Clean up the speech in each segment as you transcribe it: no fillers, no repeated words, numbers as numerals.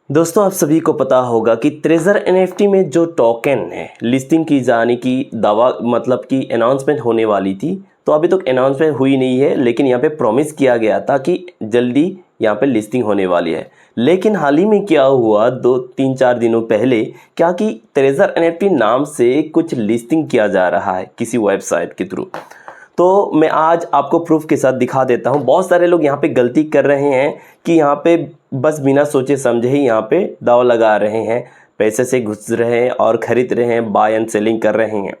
दोस्तों आप सभी को पता होगा कि ट्रेजर एनएफटी में जो टोकन है लिस्टिंग की जाने की दावा मतलब कि अनाउंसमेंट होने वाली थी। तो अभी तक अनाउंसमेंट हुई नहीं है, लेकिन यहाँ पे प्रॉमिस किया गया था कि जल्दी यहाँ पे लिस्टिंग होने वाली है। लेकिन हाल ही में क्या हुआ, 2-3-4 दिनों पहले क्या कि ट्रेजर एनएफटी नाम से कुछ लिस्टिंग किया जा रहा है किसी वेबसाइट के थ्रू। तो मैं आज आपको प्रूफ के साथ दिखा देता हूँ। बहुत सारे लोग यहाँ पे गलती कर रहे हैं कि यहाँ पे बस बिना सोचे समझे ही यहाँ पे दाव लगा रहे हैं, पैसे से घुस रहे हैं और ख़रीद रहे हैं, बाय एंड सेलिंग कर रहे हैं।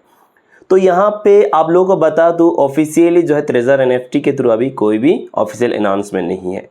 तो यहाँ पे आप लोगों को बता दूँ, ऑफिशियली जो है ट्रेजर एनएफटी के थ्रू अभी कोई भी ऑफिशियल अनाउंसमेंट नहीं है।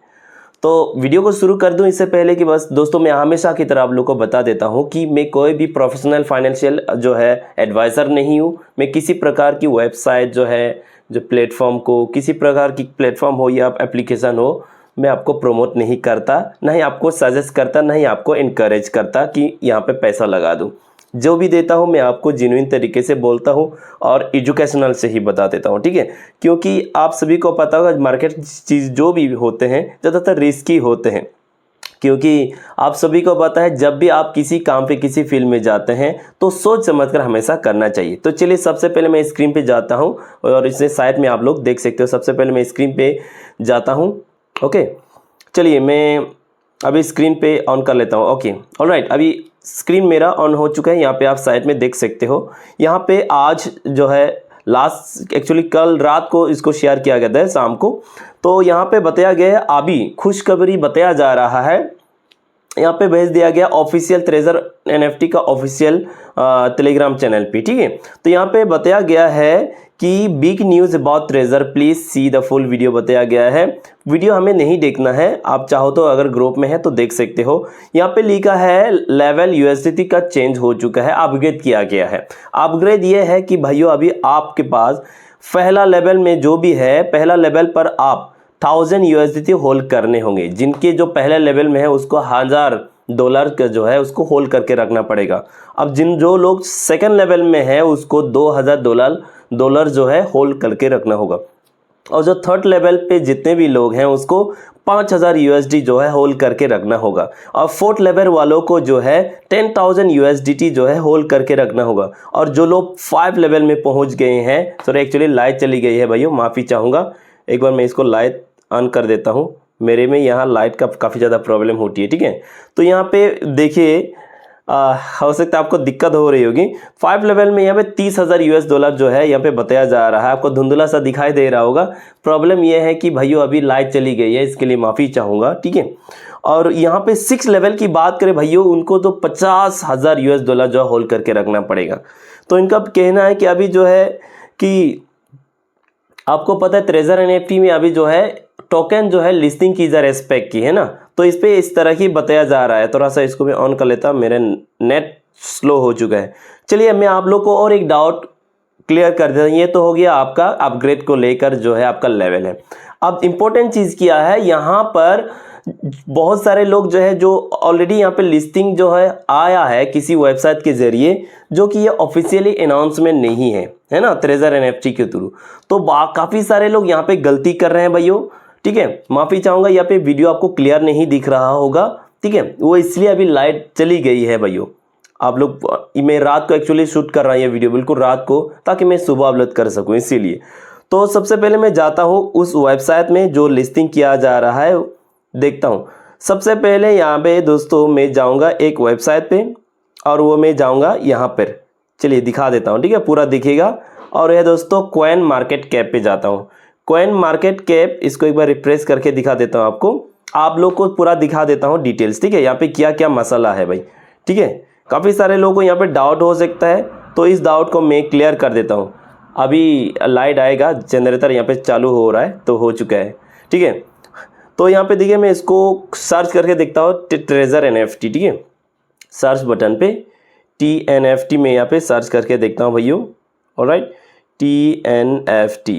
तो वीडियो को शुरू कर दूं इससे पहले कि बस दोस्तों मैं हमेशा की तरह आप लोगों को बता देता हूं कि मैं कोई भी प्रोफेशनल फाइनेंशियल जो है एडवाइज़र नहीं हूं। मैं किसी प्रकार की वेबसाइट जो है जो प्लेटफॉर्म को, किसी प्रकार की प्लेटफॉर्म हो या एप्लीकेशन हो, मैं आपको प्रमोट नहीं करता, ना ही आपको सजेस्ट करता, ना ही आपको इनकरेज करता कि यहाँ पे पैसा लगा दूँ। जो भी देता हूँ मैं आपको जेन्युइन तरीके से बोलता हूँ और एजुकेशनल से ही बता देता हूँ, ठीक है। क्योंकि आप सभी को पता होगा मार्केट चीज़ जो भी होते हैं ज़्यादातर रिस्की होते हैं। क्योंकि आप सभी को पता है जब भी आप किसी काम पे किसी फील्ड में जाते हैं तो सोच समझकर हमेशा करना चाहिए। तो चलिए सबसे पहले मैं स्क्रीन पे जाता हूँ और इसे साइड में आप लोग देख सकते हो। सबसे पहले मैं स्क्रीन पे जाता हूँ। ओके, चलिए मैं अभी स्क्रीन पे ऑन कर लेता हूँ। ओके, ऑलराइट, अभी स्क्रीन मेरा ऑन हो चुका है। यहाँ पे आप साइड में देख सकते हो। यहाँ पे आज जो है लास्ट एक्चुअली कल रात को इसको शेयर किया गया था शाम को। तो यहाँ पे बताया गया है, अभी खुशखबरी बताया जा रहा है, यहाँ पे भेज दिया गया ऑफिशियल ट्रेजर एनएफटी का ऑफिशियल टेलीग्राम चैनल पे, ठीक है। तो यहाँ पे बताया गया है कि big news about treasure, please see the full video बताया गया है। वीडियो हमें नहीं देखना है, आप चाहो तो अगर ग्रुप में है तो देख सकते हो। यहाँ पे लिखा है लेवल यूएसडीटी का चेंज हो चुका है, अपग्रेड किया गया है। अपग्रेड ये है कि भाइयों अभी आपके पास पहला लेवल में जो भी है, पहला लेवल पर आप 1000 यूएसडीटी होल्ड करने होंगे। जिनके जो पहले लेवल में है उसको $1000 का जो है उसको होल्ड करके रखना पड़ेगा। अब जो लोग सेकंड लेवल में है उसको $2000 जो है होल्ड करके रखना होगा। और जो थर्ड लेवल पे जितने भी लोग हैं उसको 5000 यूएसडी जो है होल्ड करके रखना होगा। और फोर्थ लेवल वालों को जो है 10,000 यूएसडीटी जो है होल्ड करके रखना होगा। और जो लोग 5 लेवल में पहुंच गए हैं, सॉरी एक्चुअली लाइट चली गई है भाइयों, माफ़ी चाहूँगा। एक बार मैं इसको लाइट ऑन कर देता हूँ। मेरे में यहाँ लाइट का काफ़ी ज़्यादा प्रॉब्लम होती है, ठीक है। तो यहाँ पे देखिए हो सकता है आपको दिक्कत हो रही होगी। 5 लेवल में यहाँ पे $30,000 जो है यहाँ पे बताया जा रहा है। आपको धुंधला सा दिखाई दे रहा होगा। प्रॉब्लम यह है कि भाइयों अभी लाइट चली गई है, इसके लिए माफ़ी चाहूँगा, ठीक है। और यहाँ पे 6 लेवल की बात करें भाइयों, उनको तो $50,000 जो होल्ड करके रखना पड़ेगा। तो इनका कहना है कि अभी जो है कि आपको पता है ट्रेजर एनएफटी में अभी जो है टोकन जो है लिस्टिंग की जा रेस्पेक्ट की है ना, तो इस पे इस तरह ही बताया जा रहा है। थोड़ा सा इसको मैं ऑन कर लेता हूँ, मेरा नेट स्लो हो चुका है। चलिए मैं आप लोग को और एक डाउट क्लियर कर देता हूँ। ये तो हो गया आपका अपग्रेड को लेकर जो है आपका लेवल है। अब इम्पोर्टेंट चीज़ क्या है, यहाँ पर बहुत सारे लोग जो है जो ऑलरेडी यहाँ पे लिस्टिंग जो है आया है किसी वेबसाइट के ज़रिए, जो कि ये ऑफिशियली अनाउंसमेंट नहीं है ना, ट्रेजर एनएफटी के थ्रू। तो काफ़ी सारे लोग यहाँ पे गलती कर रहे हैं भाइयों, ठीक है। माफ़ी चाहूँगा, यहाँ पे वीडियो आपको क्लियर नहीं दिख रहा होगा, ठीक है। वो इसलिए अभी लाइट चली गई है भाइयों। आप लोग, मैं रात को एक्चुअली शूट कर रहा हूँ ये वीडियो, बिल्कुल रात को, ताकि मैं सुबह अपलोड कर सकूँ, इसीलिए। तो सबसे पहले मैं जाता हूँ उस वेबसाइट में जो लिस्टिंग किया जा रहा है, देखता हूँ। सबसे पहले यहाँ पे दोस्तों मैं जाऊँगा एक वेबसाइट पे, और वो मैं जाऊँगा यहाँ पर, चलिए दिखा देता हूँ, ठीक है, पूरा दिखेगा। और यह दोस्तों कॉइन मार्केट कैप पे जाता हूँ। कॉइन मार्केट कैप, इसको एक बार रिफ्रेश करके दिखा देता हूँ आपको, आप लोग को पूरा दिखा देता हूँ डिटेल्स, ठीक है। यहाँ पे क्या क्या मसला है भाई, ठीक है। काफ़ी सारे लोगों को यहाँ पे डाउट हो सकता है, तो इस डाउट को मैं क्लियर कर देता हूँ। अभी लाइट आएगा, जनरेटर यहाँ पे चालू हो रहा है, तो हो चुका है, ठीक है। तो यहाँ पे देखिए मैं इसको सर्च करके देखता हूँ ट्रेजर एनएफटी, ठीक है। सर्च बटन पे TNFT में यहाँ पे सर्च करके देखता हूँ भाइयों, ऑलराइट। TNFT,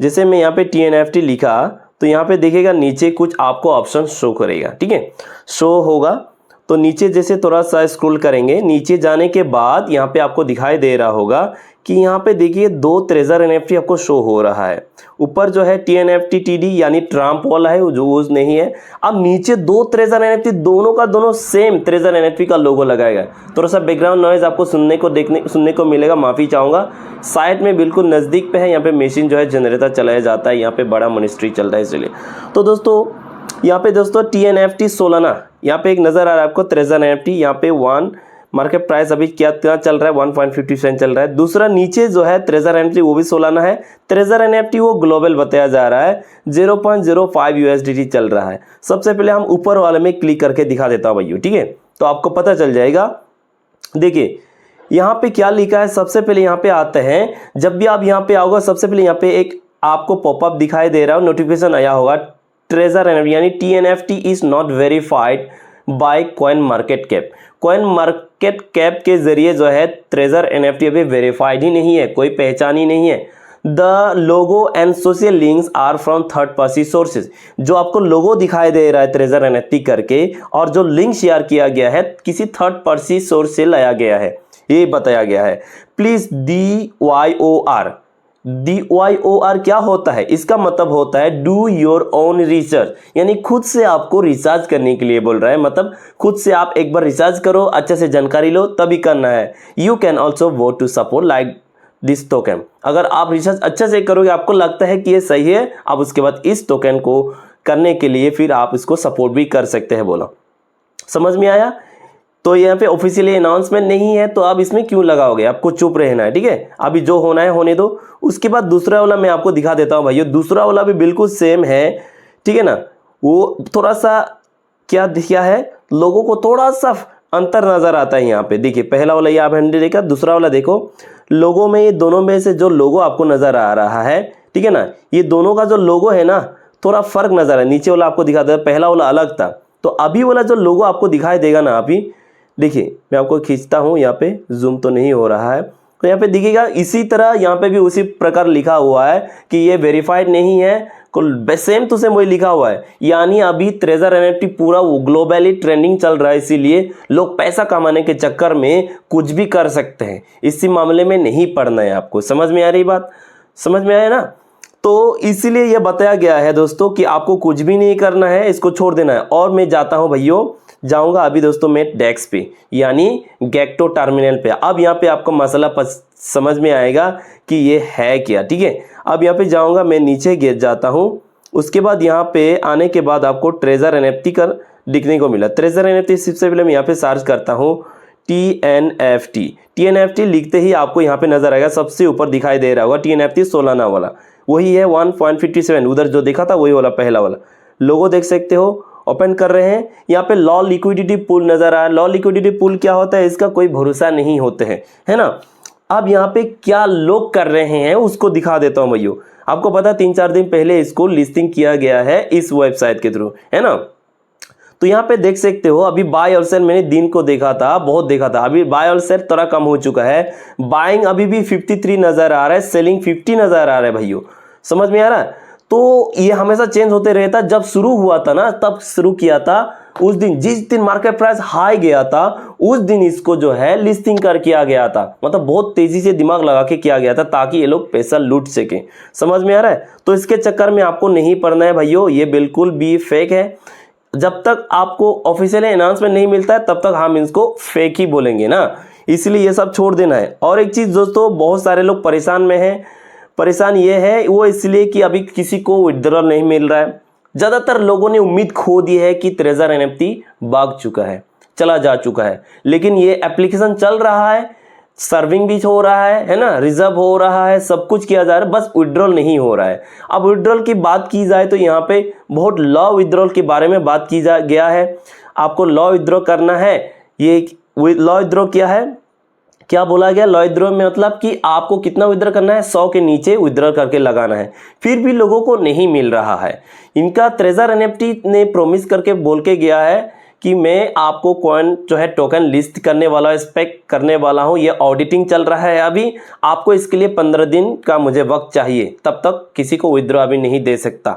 जैसे मैं यहाँ पे TNFT लिखा तो यहाँ पे देखिएगा नीचे कुछ आपको ऑप्शन शो करेगा, ठीक है, शो होगा। तो नीचे जैसे थोड़ा सा स्क्रॉल करेंगे, नीचे जाने के बाद यहाँ पे आपको दिखाई दे रहा होगा कि यहाँ पे देखिए 2 ट्रेजर एनएफटी आपको शो हो रहा है। ऊपर जो है TNFT TD यानी ट्रम्प वाला है, जो यूज नहीं है। अब नीचे 2 ट्रेजर एनएफटी, दोनों का दोनों सेम ट्रेजर एनएफटी का लोगो लगाएगा। थोड़ा सा बैकग्राउंड नॉइज आपको सुनने को मिलेगा, माफ़ी चाहूँगा। साइड में बिल्कुल नज़दीक पे है, यहाँ पे मशीन जो है जनरेटर चलाया जाता है, यहाँ पे बड़ा मॉनिटरी चल रहा है इसलिए। तो दोस्तों यहाँ पे दोस्तों TNFT सोलाना यहाँ पे एक नज़र आ रहा है आपको ट्रेजर एनएफटी। यहाँ पे 1 मार्केट प्राइस अभी क्या चल रहा है, 1.50 चल रहा है। दूसरा नीचे जो है ट्रेजर एनएफटी वो भी सोलाना है। ट्रेजर एनएफटी वो ग्लोबल बताया जा रहा है, 0.05 USDT चल रहा है। सबसे पहले हम ऊपर वाले में क्लिक करके दिखा देता हूँ भैया, ठीक है, तो आपको पता चल जाएगा। देखिए यहाँ पे क्या लिखा है, सबसे पहले यहाँ पे आते हैं। जब भी आप यहाँ पे आओगे सबसे पहले यहाँ पे एक आपको पॉपअप दिखाई दे रहा हो, नोटिफिकेशन आया होगा, ट्रेजर एनएफटी यानी TNFT is not verified by coin market cap. Coin market cap के जरिए जो है ट्रेजर एनएफटी अभी वेरीफाइड ही नहीं है, कोई पहचान ही नहीं है। The logo and social links are from third party sources. जो आपको लोगो दिखाई दे रहा है ट्रेजर एनएफटी करके, और जो लिंक शेयर किया गया है किसी थर्ड पार्टी सोर्स से लाया गया है, ये बताया गया है। प्लीज DYOR क्या होता है, इसका मतलब होता है डू योर ओन रिसर्च, यानी खुद से आपको रिसर्च करने के लिए बोल रहा है। मतलब खुद से आप एक बार रिसर्च करो, अच्छे से जानकारी लो, तभी करना है। You can also vote to support like this token. अगर आप रिसर्च अच्छे से करोगे, आपको लगता है कि ये सही है, आप उसके बाद इस टोकन को करने के लिए फिर आप इसको सपोर्ट भी कर सकते हैं। बोलो, समझ में आया? तो यहाँ पे ऑफिशियली अनाउंसमेंट नहीं है, तो आप इसमें क्यों लगाओगे, आपको चुप रहना है, ठीक है। अभी जो होना है होने दो। उसके बाद दूसरा वाला मैं आपको दिखा देता हूँ भाइयों। दूसरा वाला भी बिल्कुल सेम है, ठीक है ना। वो थोड़ा सा क्या है, लोगों को थोड़ा सा अंतर नजर आता है यहाँ पे। देखिए पहला वाला ये आप हैंडल देखा, दूसरा वाला देखो, लोगों में ये दोनों में से जो लोगो आपको नजर आ रहा है, ठीक है ना, ये दोनों का जो लोगो है ना, थोड़ा फर्क नजर है। नीचे वाला आपको दिखाता है, पहला वाला अलग था, तो अभी वाला जो लोगो आपको दिखाई देगा ना, अभी देखिए मैं आपको खींचता हूँ, यहाँ पे जूम तो नहीं हो रहा है, तो यहाँ पे दिखेगा इसी तरह। यहाँ पे भी उसी प्रकार लिखा हुआ है कि ये वेरीफाइड नहीं है, सेम टू सेम वही लिखा हुआ है। यानी अभी ट्रेजर एनएफटी पूरा ग्लोबली ट्रेंडिंग चल रहा है, इसीलिए लोग पैसा कमाने के चक्कर में कुछ भी कर सकते हैं। इसी मामले में नहीं पढ़ना है आपको। समझ में आ रही बात? समझ में आया ना? तो इसीलिए यह बताया गया है दोस्तों कि आपको कुछ भी नहीं करना है, इसको छोड़ देना है। और मैं जाता हूं भैया, जाऊंगा अभी दोस्तों मैं डेक्स पे, यानी गेक्टो टर्मिनल पे। अब यहाँ पे आपको मसला समझ में आएगा कि ये है क्या, ठीक है। अब यहाँ पे जाऊंगा, मैं नीचे गिर जाता हूँ। उसके बाद यहाँ पे आने के बाद आपको ट्रेजर एनएफटी कर दिखने को मिला। ट्रेजर एनएफटी सबसे पहले मैं यहाँ पे सर्च करता हूँ TNFT लिखते ही आपको यहाँ पे नजर आएगा, सबसे ऊपर दिखाई दे रहा होगा TNFT सोलाना वाला, वही है 1.57। उधर जो देखा था वही वाला, पहला वाला लोगो देख सकते हो। ओपन कर रहे हैं, यहाँ पे लॉ लिक्विडिटी पूल नजर आ रहा है। लॉ लिक्विडिटी पूल क्या होता है, इसका कोई भरोसा नहीं होते हैं, है ना। अब यहाँ पे क्या लोग कर रहे हैं उसको दिखा देता हूँ भैया। आपको पता 3-4 दिन पहले इसको लिस्टिंग किया गया है इस वेबसाइट के थ्रू, है ना। तो यहाँ पे देख सकते हो, अभी बाय और सेल मैंने दिन को देखा था, बहुत देखा था। अभी बाय और सेल थोड़ा कम हो चुका है। बाइंग अभी भी 53 नजर आ रहा है, सेलिंग 50 नजर आ रहा है भैया। समझ में आ रहा है? तो ये हमेशा चेंज होते रहता। जब शुरू हुआ था ना, तब शुरू किया था उस दिन, जिस दिन मार्केट प्राइस हाई गया था, उस दिन इसको जो है लिस्टिंग कर किया गया था। मतलब बहुत तेजी से दिमाग लगा के किया गया था ताकि ये लोग पैसा लूट सके। समझ में आ रहा है? तो इसके चक्कर में आपको नहीं पड़ना है भाइयों, ये बिल्कुल भी फेक है। जब तक आपको ऑफिशियल अनाउंसमेंट नहीं मिलता है, तब तक हम इसको फेक ही बोलेंगे ना, इसलिए ये सब छोड़ देना है। और एक चीज दोस्तों, बहुत सारे लोग परेशान में हैं। परेशान ये है वो इसलिए कि अभी किसी को विड्रॉल नहीं मिल रहा है। ज़्यादातर लोगों ने उम्मीद खो दी है कि ट्रेजर एनएफटी भाग चुका है, चला जा चुका है। लेकिन ये एप्लीकेशन चल रहा है, सर्विंग भी हो रहा है ना, रिजर्व हो रहा है, सब कुछ किया जा रहा है, बस विड्रॉल नहीं हो रहा है। अब विड्रॉल की बात की जाए तो यहाँ पे बहुत लॉ विड्रॉल के बारे में बात की जा गया है। आपको लॉ विड्रॉ करना है। ये लॉ विड्रॉ क्या है, क्या बोला गया? लॉ विड्रॉ में मतलब कि आपको कितना विड्रॉ करना है, 100 के नीचे विड्रॉ करके लगाना है। फिर भी लोगों को नहीं मिल रहा है। इनका ट्रेजर एनएफटी ने प्रॉमिस करके बोल के गया है कि मैं आपको कॉइन जो है टोकन लिस्ट करने वाला, स्पेक करने वाला हूं। ये ऑडिटिंग चल रहा है अभी, आपको इसके लिए 15 दिन का मुझे वक्त चाहिए, तब तक किसी को विड्रॉ अभी नहीं दे सकता।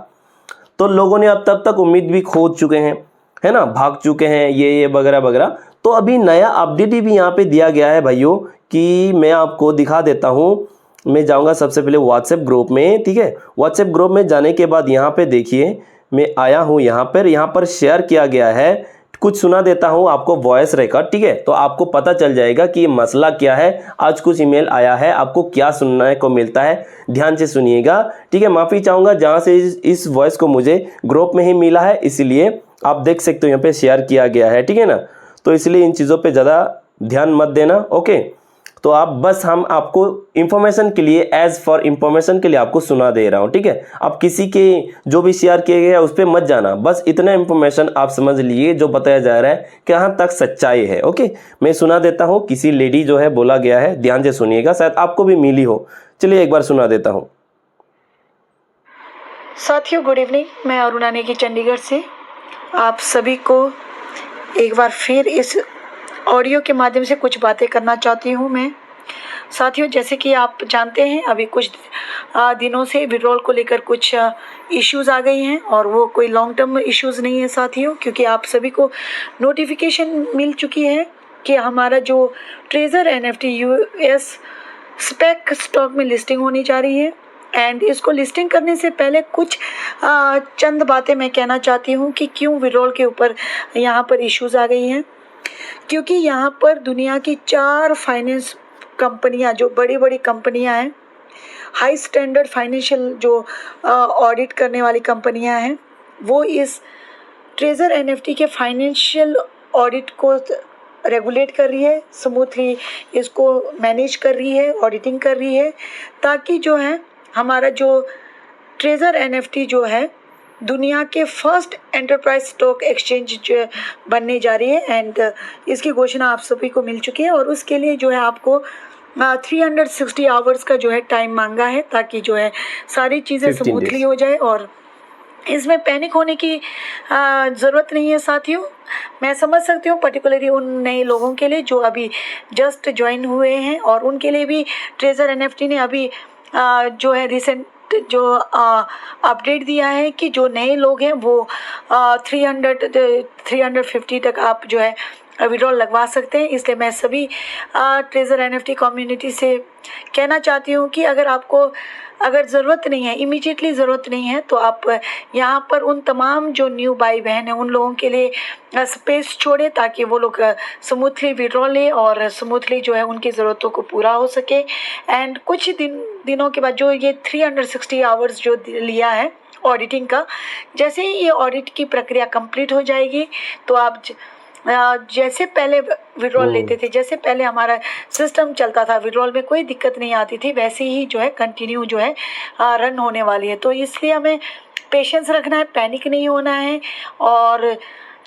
तो लोगों ने अब तब तक उम्मीद भी खो चुके हैं, है ना, भाग चुके हैं, ये वगैरह वगैरह। तो अभी नया अपडेट भी यहाँ पे दिया गया है भाइयों कि मैं आपको दिखा देता हूँ। मैं जाऊँगा सबसे पहले व्हाट्सएप ग्रुप में, ठीक है। व्हाट्सएप ग्रुप में जाने के बाद यहाँ पे देखिए मैं आया हूँ, यहाँ पर शेयर किया गया है। कुछ सुना देता हूँ आपको वॉइस रिकॉर्ड, ठीक है। तो आपको पता चल जाएगा कि ये मसला क्या है। आज कुछ ईमेल आया है, आपको क्या सुनने को मिलता है, ध्यान से सुनिएगा, ठीक है। माफ़ी चाहूँगा जहाँ से इस वॉइस को मुझे ग्रुप में ही मिला है, इसीलिए आप देख सकते हो यहाँ पे शेयर किया गया है, ठीक है ना। तो इसलिए इन चीज़ों पे ज़्यादा ध्यान मत देना, ओके। तो आप बस हम आपको इंफॉर्मेशन के लिए, एज फॉर इंफॉर्मेशन के लिए आपको सुना दे रहा हूँ, ठीक है। आप किसी के जो भी शेयर किए गए उस पर मत जाना, बस इतना इंफॉर्मेशन आप समझ लिए जो बताया जा रहा है कहाँ तक सच्चाई है, ओके। मैं सुना देता हूँ, किसी लेडी जो है बोला गया है, ध्यान से सुनिएगा, शायद आपको भी मिली हो। चलिए एक बार सुना देता हूँ। साथियों गुड इवनिंग, मैं अरुणा नेगी चंडीगढ़ से आप सभी को एक बार फिर इस ऑडियो के माध्यम से कुछ बातें करना चाहती हूँ मैं। साथियों, जैसे कि आप जानते हैं अभी कुछ दिनों से विड्रॉल को लेकर कुछ इश्यूज़ आ गई हैं, और वो कोई लॉन्ग टर्म इश्यूज़ नहीं है साथियों, क्योंकि आप सभी को नोटिफिकेशन मिल चुकी है कि हमारा जो treasure NFT US SPAC stock में लिस्टिंग होने जा रही है। एंड इसको लिस्टिंग करने से पहले कुछ चंद बातें मैं कहना चाहती हूँ कि क्यों विड्रॉल के ऊपर यहाँ पर इश्यूज़ आ गई हैं। क्योंकि यहाँ पर दुनिया की 4 फाइनेंस कंपनियाँ, जो बड़ी बड़ी कंपनियाँ हैं, हाई स्टैंडर्ड फाइनेंशियल जो ऑडिट करने वाली कंपनियाँ हैं, वो इस ट्रेजर NFT के फाइनेंशियल ऑडिट को रेगुलेट कर रही है, स्मूथली इसको मैनेज कर रही है, ऑडिटिंग कर रही है, ताकि जो है हमारा जो ट्रेजर NFT जो है दुनिया के फर्स्ट एंटरप्राइज स्टॉक एक्सचेंज जो बनने जा रही है। एंड इसकी घोषणा आप सभी को मिल चुकी है, और उसके लिए जो है आपको 360 आवर्स का जो है टाइम मांगा है, ताकि जो है सारी चीज़ें स्मूथली हो जाए, और इसमें पैनिक होने की ज़रूरत नहीं है साथियों। मैं समझ सकती हूँ पर्टिकुलरली उन नए लोगों के लिए जो अभी जस्ट ज्वाइन हुए हैं, और उनके लिए भी ट्रेजर NFT ने अभी जो है रिसेंट जो अपडेट दिया है कि जो नए लोग हैं वो 350 तक आप जो है विड्रॉल लगवा सकते हैं। इसलिए मैं सभी ट्रेजर NFT कम्युनिटी से कहना चाहती हूँ कि अगर ज़रूरत नहीं है, इमीडिएटली ज़रूरत नहीं है, तो आप यहाँ पर उन तमाम जो न्यू भाई बहन हैं उन लोगों के लिए स्पेस छोड़ें, ताकि वो लोग स्मूथली विड्रॉल लें और स्मूथली जो है उनकी ज़रूरतों को पूरा हो सके। एंड कुछ दिनों के बाद जो ये 360 आवर्स जो लिया है ऑडिटिंग का, जैसे ही ये ऑडिट की प्रक्रिया कंप्लीट हो जाएगी, तो आप जैसे पहले विड्रॉल लेते थे, जैसे पहले हमारा सिस्टम चलता था, विड्रॉल में कोई दिक्कत नहीं आती थी, वैसे ही जो है कंटिन्यू जो है रन होने वाली है। तो इसलिए हमें पेशेंस रखना है, पैनिक नहीं होना है, और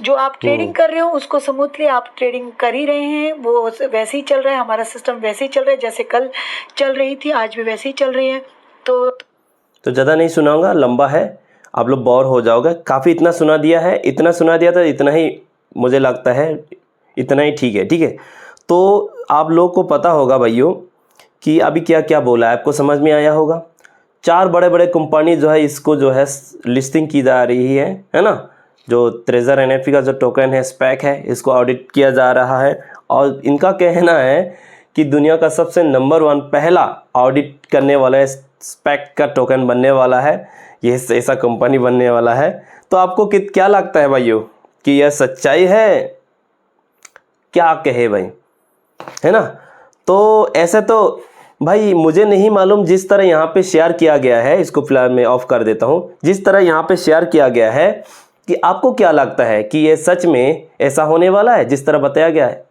जो आप ट्रेडिंग कर रहे हो उसको स्मूथली आप ट्रेडिंग कर ही रहे हैं, वो वैसे ही चल रहा है, हमारा सिस्टम वैसे ही चल रहा है, जैसे कल चल रही थी आज भी वैसे ही चल रही है। तो ज़्यादा नहीं सुनाऊंगा, लंबा है, आप लोग बोर हो जाओगे। काफ़ी इतना सुना दिया है, इतना सुना दिया तो इतना ही मुझे लगता है इतना ही ठीक है, ठीक है। तो आप लोग को पता होगा भाइयों कि अभी क्या क्या बोला है, आपको समझ में आया होगा। 4 बड़े बड़े कंपनी जो है इसको जो है लिस्टिंग की जा रही है ना। जो ट्रेजर NFT का जो टोकन है, स्पेक है, इसको ऑडिट किया जा रहा है, और इनका कहना है कि दुनिया का सबसे नंबर 1 पहला ऑडिट करने वाला स्पेक का टोकन बनने वाला है, ये ऐसा कंपनी बनने वाला है। तो आपको क्या लगता है भाइयों कि यह सच्चाई है? क्या कहे भाई, है ना। तो ऐसे तो भाई मुझे नहीं मालूम, जिस तरह यहाँ पे शेयर किया गया है, इसको फिलहाल मैं ऑफ कर देता हूँ, जिस तरह यहाँ पे शेयर किया गया है, कि आपको क्या लगता है कि ये सच में ऐसा होने वाला है जिस तरह बताया गया है?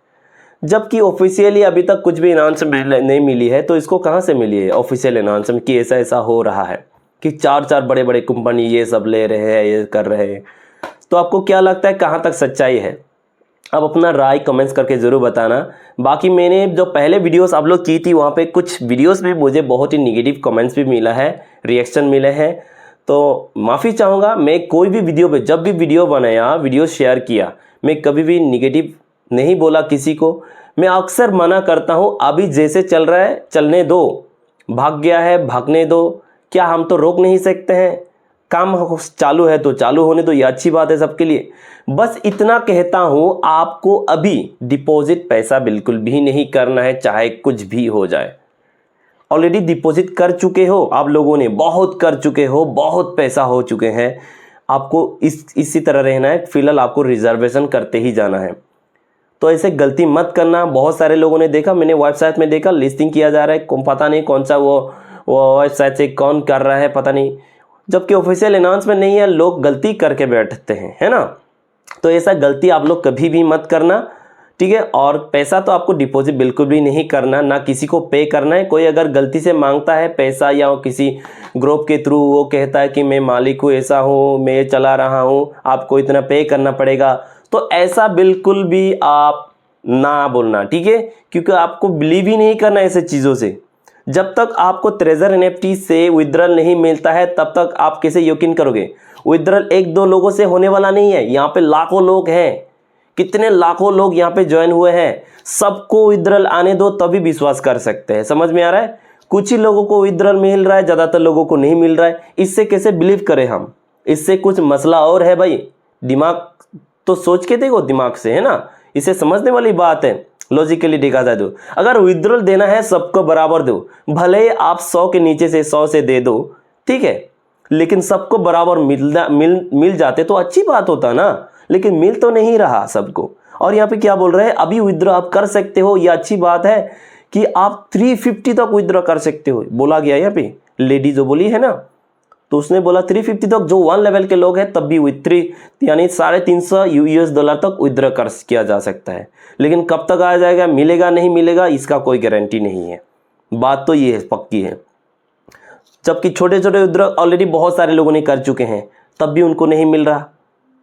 जबकि ऑफिशियली अभी तक कुछ भी अनाउंसमेंट नहीं मिली है, तो इसको कहाँ से मिली है ऑफिशियल अनाउंसमेंट कि ऐसा ऐसा हो रहा है, कि 4 बड़े बड़े कंपनी ये सब ले रहे हैं, ये कर रहे हैं। तो आपको क्या लगता है कहाँ तक सच्चाई है? आप अपना राय कमेंट्स करके ज़रूर बताना। बाकी मैंने जो पहले वीडियोस आप लोग की थी, वहाँ पे कुछ वीडियोस में मुझे बहुत ही निगेटिव कमेंट्स भी मिला है, रिएक्शन मिले हैं, तो माफ़ी चाहूँगा। मैं कोई भी वीडियो पे, जब भी वीडियो बनाया, वीडियो शेयर किया, मैं कभी भी निगेटिव नहीं बोला किसी को। मैं अक्सर मना करता हूँ, अभी जैसे चल रहा है चलने दो, भाग गया है भागने दो, क्या हम तो रोक नहीं सकते हैं? काम चालू है तो चालू होने तो, ये अच्छी बात है सबके लिए। बस इतना कहता हूँ, आपको अभी डिपॉजिट पैसा बिल्कुल भी नहीं करना है, चाहे कुछ भी हो जाए। ऑलरेडी डिपॉजिट कर चुके हो आप लोगों ने, बहुत कर चुके हो, बहुत पैसा हो चुके हैं, आपको इसी तरह रहना है। फिलहाल आपको रिजर्वेशन करते ही जाना है, तो ऐसे गलती मत करना। बहुत सारे लोगों ने देखा, मैंने वेबसाइट में देखा लिस्टिंग किया जा रहा है, पता नहीं कौन सा वो वेबसाइट से कौन कर रहा है पता नहीं, जबकि ऑफिशियल अनाउंसमेंट नहीं है, लोग गलती करके बैठते हैं, है ना। तो ऐसा गलती आप लोग कभी भी मत करना, ठीक है। और पैसा तो आपको डिपॉजिट बिल्कुल भी नहीं करना, ना किसी को पे करना है। कोई अगर गलती से मांगता है पैसा या किसी ग्रुप के थ्रू वो कहता है कि मैं मालिक हूँ, ऐसा हूँ, मैं चला रहा हूँ, आपको इतना पे करना पड़ेगा, तो ऐसा बिल्कुल भी आप ना बोलना, ठीक है। क्योंकि आपको बिलीव ही नहीं करना ऐसे चीज़ों से। जब तक आपको ट्रेजर एनएफटी से विड्रॉल नहीं मिलता है तब तक आप कैसे यकीन करोगे। विड्रॉल एक दो लोगों से होने वाला नहीं है, यहाँ पे लाखों लोग हैं, कितने लाखों लोग यहाँ पे ज्वाइन हुए हैं, सबको विड्रॉल आने दो तभी विश्वास कर सकते हैं। समझ में आ रहा है। कुछ ही लोगों को विड्रॉल मिल रहा है, ज़्यादातर लोगों को नहीं मिल रहा है, इससे कैसे बिलीव करें हम। इससे कुछ मसला और है भाई, दिमाग तो सोच के देखो दिमाग से, है ना। इसे समझने वाली बात है, लॉजिकली देखा जाए तो। अगर विड्रॉल देना है सबको बराबर दो, भले ही आप 100 के नीचे से 100 से दे दो, ठीक है, लेकिन सबको बराबर मिल जाते तो अच्छी बात होता ना, लेकिन मिल तो नहीं रहा सबको। और यहाँ पे क्या बोल रहे हैं, अभी विड्रॉ आप कर सकते हो, ये अच्छी बात है कि आप 350 तक विड्रॉ कर सकते हो, बोला गया यहाँ पे। लेडी जो बोली है ना, तो उसने बोला 350 तक, जो 1 लेवल के लोग हैं तब भी यानी $350 तक विड्रॉ किया जा सकता है। लेकिन कब तक आ जाएगा, मिलेगा नहीं मिलेगा, इसका कोई गारंटी नहीं है। बात तो ये है, पक्की है। जबकि छोटे छोटे विड्रॉ ऑलरेडी बहुत सारे लोगों ने कर चुके हैं, तब भी उनको नहीं मिल रहा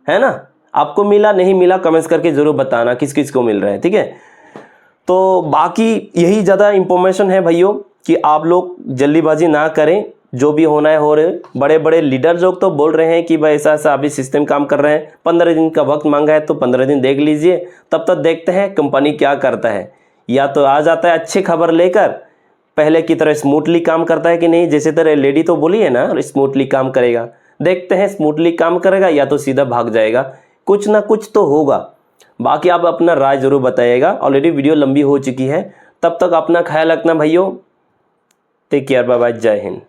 है ना। आपको मिला नहीं मिला कमेंट्स करके जरूर बताना किस किस को मिल रहा है, ठीक है। तो बाकी यही ज़्यादा इंफॉर्मेशन है भाइयों, कि आप लोग जल्दीबाजी ना करें, जो भी होना है हो रहे। बड़े बड़े लीडर लोग तो बोल रहे हैं कि भाई ऐसा ऐसा अभी सिस्टम काम कर रहे हैं, 15 दिन का वक्त मांगा है तो 15 दिन देख लीजिए, तब तक देखते हैं कंपनी क्या करता है। या तो आ जाता है अच्छी खबर लेकर, पहले की तरह स्मूथली काम करता है कि नहीं, जैसे तरह लेडी तो बोली है ना स्मूथली काम करेगा, देखते हैं स्मूथली काम करेगा या तो सीधा भाग जाएगा, कुछ ना कुछ तो होगा। बाकी आप अपना राय जरूर बताइएगा। ऑलरेडी वीडियो लंबी हो चुकी है, तब तक अपना ख्याल रखना भाइयों। टेक केयर, बाय बाय, जय हिंद।